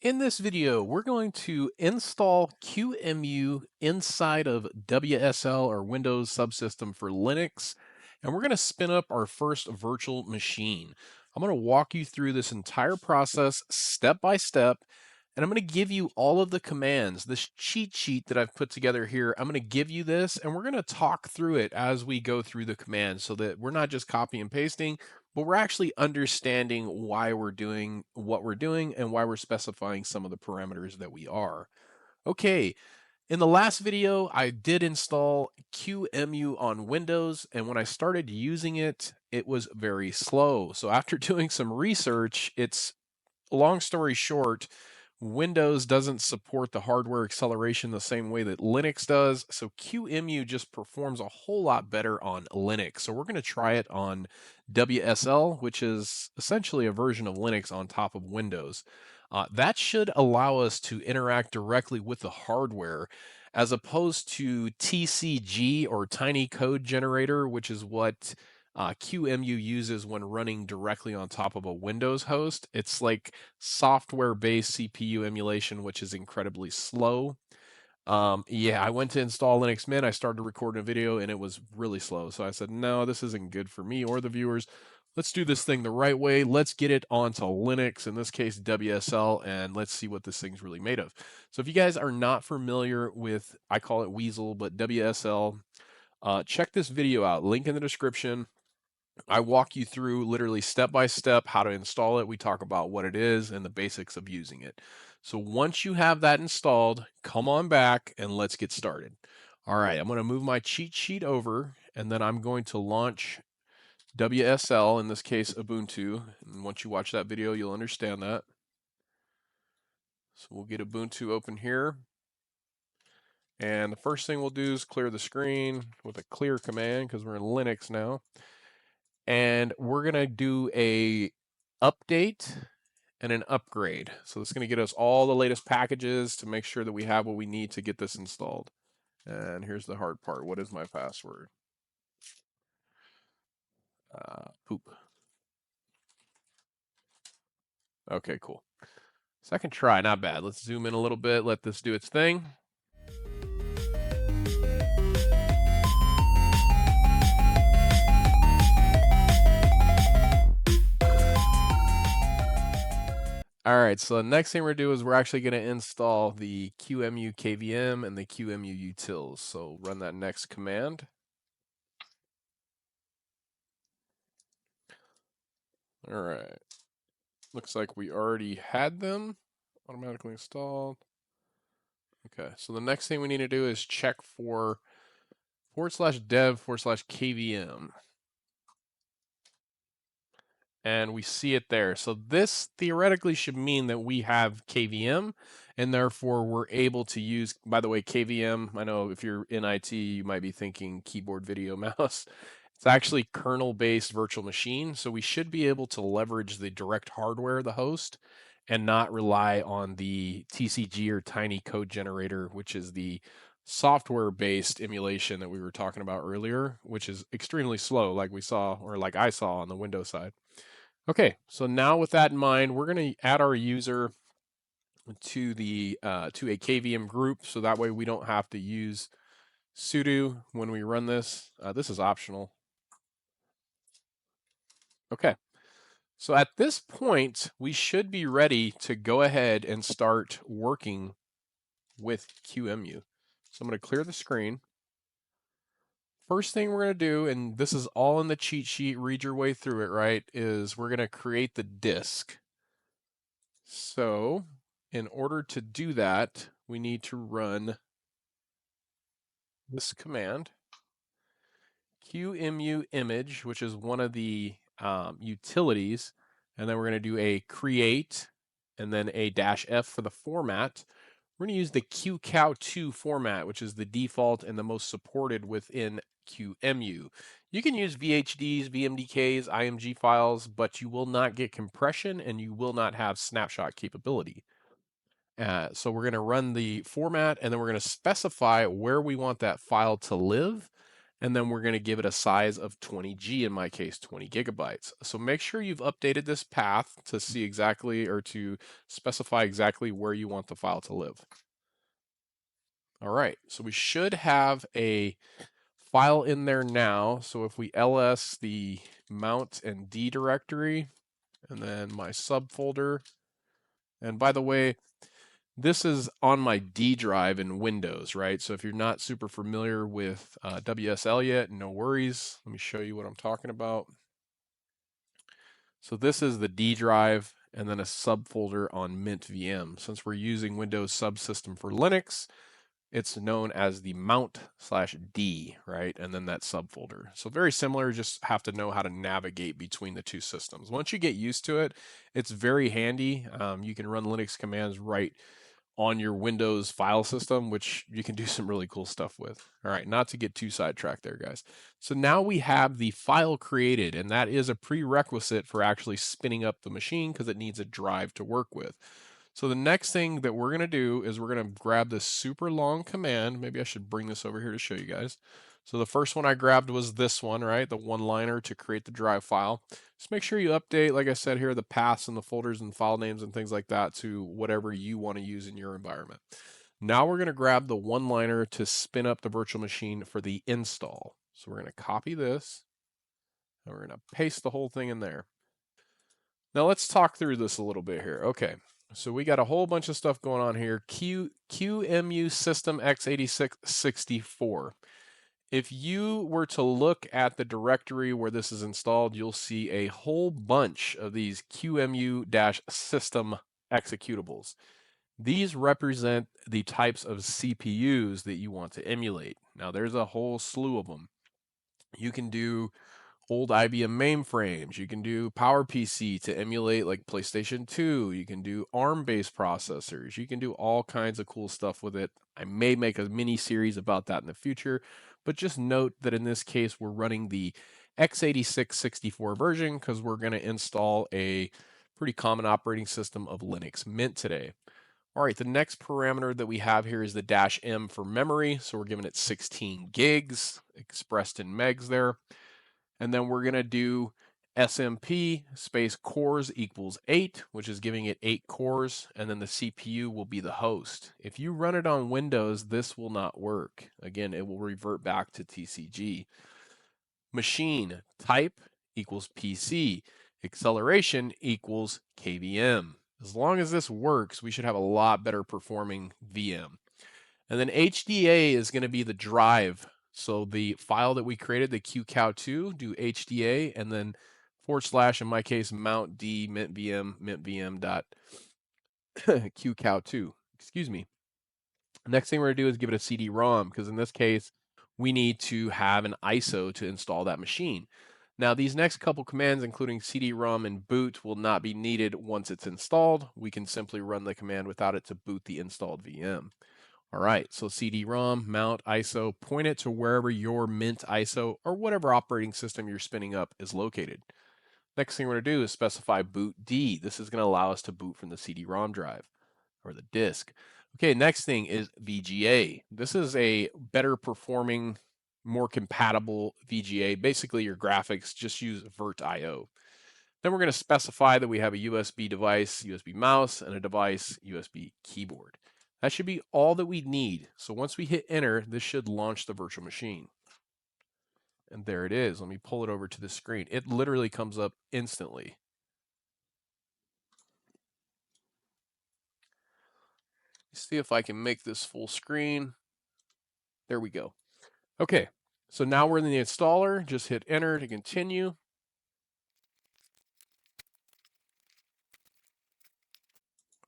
In this video, we're going to install QEMU inside of WSL or Windows subsystem for Linux, and we're going to spin up our first virtual machine. I'm going to walk you through this entire process step by step, and I'm going to give you all of the commands. This cheat sheet that I've put together here, I'm going to give you this, and we're going to talk through it as we go through the commands so that we're not just copy and pasting, but we're actually understanding why we're doing what we're doing and why we're specifying some of the parameters that we are. Okay, in the last video, I did install QEMU on Windows, and when I started using it, it was very slow. So after doing some research, it's long story short, Windows doesn't support the hardware acceleration the same way that Linux does, so QEMU just performs a whole lot better on Linux. So we're going to try it on WSL, which is essentially a version of Linux on top of Windows. That should allow us to interact directly with the hardware as opposed to TCG or Tiny Code Generator, which is what QEMU uses when running directly on top of a Windows host. It's like software-based CPU emulation, which is incredibly slow. Yeah, I went to install Linux Mint. I started recording a video and it was really slow. So I said, no, this isn't good for me or the viewers. Let's do this thing the right way. Let's get it onto Linux, in this case WSL, and let's see what this thing's really made of. So if you guys are not familiar with, I call it Weasel, but WSL, check this video out. Link in the description. I walk you through literally step by step how to install it. We talk about what it is and the basics of using it. So once you have that installed, come on back and let's get started. All right, I'm going to move my cheat sheet over, and then I'm going to launch WSL, in this case Ubuntu. And once you watch that video, you'll understand that. So we'll get Ubuntu open here. And the first thing we'll do is clear the screen with a clear command because we're in Linux now. And we're going to do a update and an upgrade. So this is going to get us all the latest packages to make sure that we have what we need to get this installed. And here's the hard part. What is my password? Poop. Okay, cool. Second try, not bad. Let's zoom in a little bit, let this do its thing. All right, so the next thing we're going to do is we're actually going to install the qemu-kvm and the qemu-utils. So run that next command. All right. Looks like we already had them automatically installed. Okay, so the next thing we need to do is check for /dev/kvm. And we see it there. So this theoretically should mean that we have KVM, and therefore we're able to use, by the way, KVM, I know if you're in IT, you might be thinking keyboard, video, mouse. It's actually kernel-based virtual machine, so we should be able to leverage the direct hardware of the host and not rely on the TCG or Tiny Code Generator, which is the software-based emulation that we were talking about earlier, which is extremely slow, like we saw, or like I saw on the Windows side. Okay, so now with that in mind, we're going to add our user to the to a KVM group, so that way we don't have to use sudo when we run this. This is optional. Okay, so at this point, we should be ready to go ahead and start working with QEMU. So I'm going to clear the screen. First thing we're going to do, and this is all in the cheat sheet, read your way through it, right, is we're going to create the disk. So in order to do that, we need to run this command, qemu-image, which is one of the utilities, and then we're going to do a create and then a -f for the format. We're going to use the qcow2 format, which is the default and the most supported within QEMU. You can use VHDs, VMDKs, IMG files, but you will not get compression and you will not have snapshot capability. So we're going to run the format, and then we're going to specify where we want that file to live, And then we're going to give it a size of 20G, in my case, 20 gigabytes. So make sure you've updated this path to see exactly, or to specify exactly where you want the file to live. All right, so we should have a file in there now. So if we ls the mount and D directory, and then my subfolder, and by the way, this is on my D drive in Windows, right? So if you're not super familiar with WSL yet, no worries. Let me show you what I'm talking about. So this is the D drive and then a subfolder on mint-vm. Since we're using Windows subsystem for Linux, it's known as the mount/D, right? And then that subfolder. So very similar, just have to know how to navigate between the two systems. Once you get used to it, it's very handy. You can run Linux commands right on your Windows file system, which you can do some really cool stuff with. All right, not to get too sidetracked there, guys. So now we have the file created, and that is a prerequisite for actually spinning up the machine because it needs a drive to work with. So the next thing that we're going to do is we're going to grab this super long command. Maybe I should bring this over here to show you guys. So the first one I grabbed was this one, right? The one-liner to create the drive file. Just make sure you update, like I said here, the paths and the folders and file names and things like that to whatever you want to use in your environment. Now we're going to grab the one-liner to spin up the virtual machine for the install. So we're going to copy this, and we're going to paste the whole thing in there. Now let's talk through this a little bit here. Okay, so we got a whole bunch of stuff going on here. QEMU system x86-64. If you were to look at the directory where this is installed, you'll see a whole bunch of these QEMU-system executables. These represent the types of CPUs that you want to emulate. Now there's a whole slew of them. You can do old IBM mainframes. You can do PowerPC to emulate like PlayStation 2. You can do ARM-based processors. You can do all kinds of cool stuff with it. I may make a mini series about that in the future, but just note that in this case, we're running the x86-64 version because we're going to install a pretty common operating system of Linux Mint today. All right, the next parameter that we have here is the -m for memory. So we're giving it 16 gigs expressed in megs there. And then we're going to do SMP space cores equals 8, which is giving it 8 cores, and then the CPU will be the host. If you run it on Windows, this will not work. Again, it will revert back to TCG. Machine type equals PC. Acceleration equals KVM. As long as this works, we should have a lot better performing VM. And then HDA is going to be the drive. So the file that we created, the qemu-2, do HDA, and then / in my case, mount d mint-vm dot qemu-2. Excuse me. Next thing we're going to do is give it a CD-ROM, because in this case, we need to have an ISO to install that machine. Now, these next couple commands, including CD-ROM and boot, will not be needed once it's installed. We can simply run the command without it to boot the installed VM. All right, so CD-ROM, mount, ISO, point it to wherever your Mint ISO or whatever operating system you're spinning up is located. Next thing we're going to do is specify boot D. This is going to allow us to boot from the CD-ROM drive or the disk. Okay, next thing is VGA. This is a better performing, more compatible VGA. Basically, your graphics, just use virt.io. Then we're going to specify that we have a USB device, USB mouse, and a device, USB keyboard. That should be all that we need. So once we hit enter, this should launch the virtual machine. And there it is. Let me pull it over to the screen. It literally comes up instantly. Let's see if I can make this full screen. There we go. Okay, so now we're in the installer. Just hit enter to continue.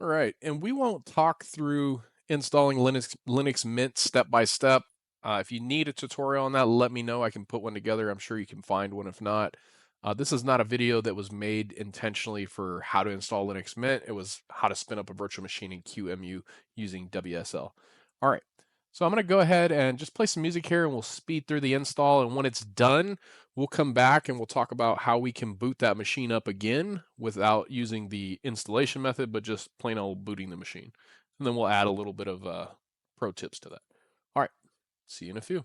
All right, and we won't talk through installing Linux Mint step by step. If you need a tutorial on that, let me know. I can put one together. I'm sure you can find one. If not, this is not a video that was made intentionally for how to install Linux Mint. It was how to spin up a virtual machine in QEMU using WSL. All right, so I'm going to go ahead and just play some music here, and we'll speed through the install. And when it's done, we'll come back and we'll talk about how we can boot that machine up again without using the installation method, but just plain old booting the machine. And then we'll add a little bit of pro tips to that. All right, see you in a few.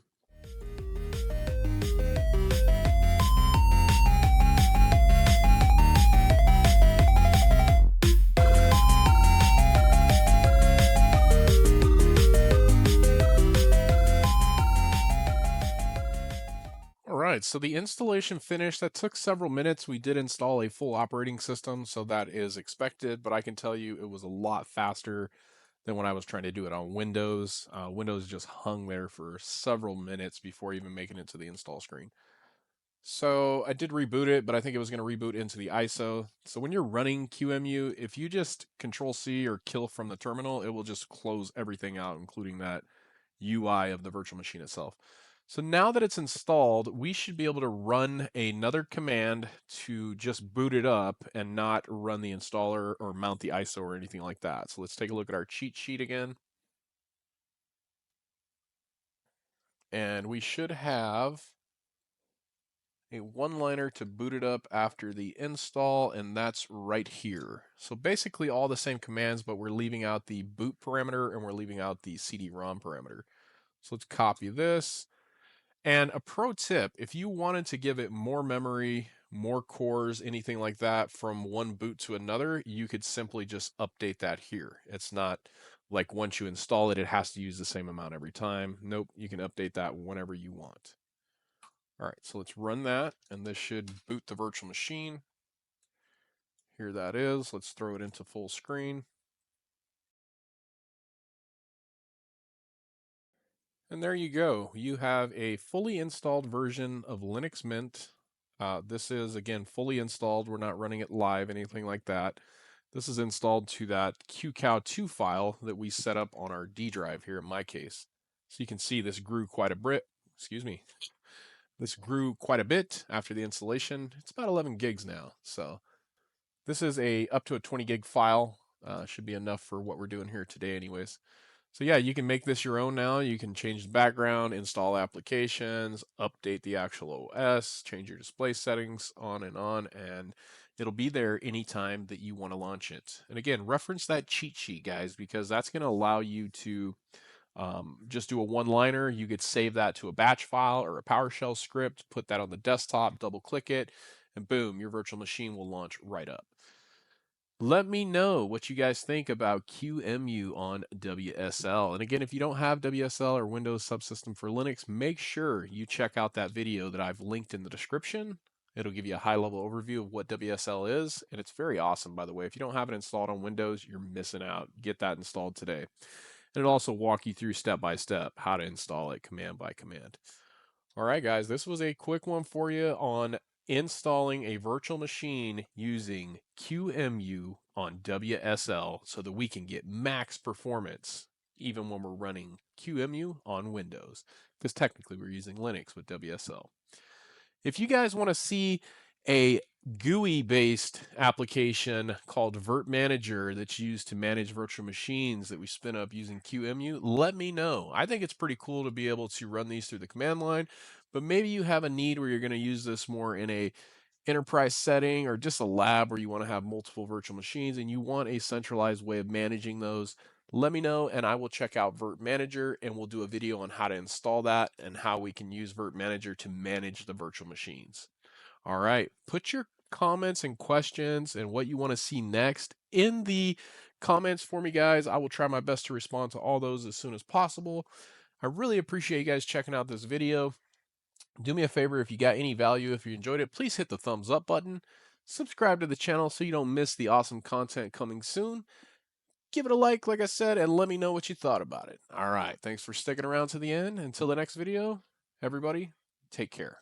right, so the installation finished. That took several minutes. We did install a full operating system, so that is expected, but I can tell you it was a lot faster than when I was trying to do it on Windows. Windows just hung there for several minutes before even making it to the install screen. So I did reboot it, but I think it was going to reboot into the ISO. So when you're running QEMU, if you just Control C or kill from the terminal, it will just close everything out, including that UI of the virtual machine itself. So now that it's installed, we should be able to run another command to just boot it up and not run the installer or mount the ISO or anything like that. So let's take a look at our cheat sheet again. And we should have a one-liner to boot it up after the install, and that's right here. So basically all the same commands, but we're leaving out the boot parameter and we're leaving out the CD-ROM parameter. So let's copy this. And a pro tip, if you wanted to give it more memory, more cores, anything like that from one boot to another, you could simply just update that here. It's not like once you install it, it has to use the same amount every time. Nope, you can update that whenever you want. All right, so let's run that, and this should boot the virtual machine. Here that is. Let's throw it into full screen. And there you go. You have a fully installed version of Linux Mint. This is, again, fully installed. We're not running it live, anything like that. This is installed to that qcow2 file that we set up on our D drive here in my case. So you can see this grew quite a bit. Excuse me. This grew quite a bit after the installation. It's about 11 gigs now. So this is up to a 20 gig file. Should be enough for what we're doing here today anyways. So yeah, you can make this your own now. You can change the background, install applications, update the actual OS, change your display settings, on, and it'll be there anytime that you want to launch it. And again, reference that cheat sheet, guys, because that's going to allow you to just do a one-liner. You could save that to a batch file or a PowerShell script, put that on the desktop, double click it, and boom, your virtual machine will launch right up. Let me know what you guys think about QEMU on WSL. And again, if you don't have WSL or Windows Subsystem for Linux, make sure you check out that video that I've linked in the description. It'll give you a high-level overview of what WSL is, and it's very awesome, by the way. If you don't have it installed on Windows, you're missing out. Get that installed today. And it'll also walk you through step-by-step how to install it command by command. All right, guys, this was a quick one for you on installing a virtual machine using QEMU on WSL so that we can get max performance even when we're running QEMU on Windows, because technically we're using Linux with WSL. If you guys want to see a GUI-based application called Virt Manager that's used to manage virtual machines that we spin up using QEMU, let me know. I think it's pretty cool to be able to run these through the command line, but maybe you have a need where you're going to use this more in a enterprise setting or just a lab where you want to have multiple virtual machines and you want a centralized way of managing those. Let me know and I will check out Virt Manager and we'll do a video on how to install that and how we can use Virt Manager to manage the virtual machines. All right, put your comments and questions and what you want to see next in the comments for me, guys. I will try my best to respond to all those as soon as possible. I really appreciate you guys checking out this video. Do me a favor, if you got any value, if you enjoyed it, please hit the thumbs up button. Subscribe to the channel so you don't miss the awesome content coming soon. Give it a like I said, and let me know what you thought about it. All right, thanks for sticking around to the end. Until the next video, everybody, take care.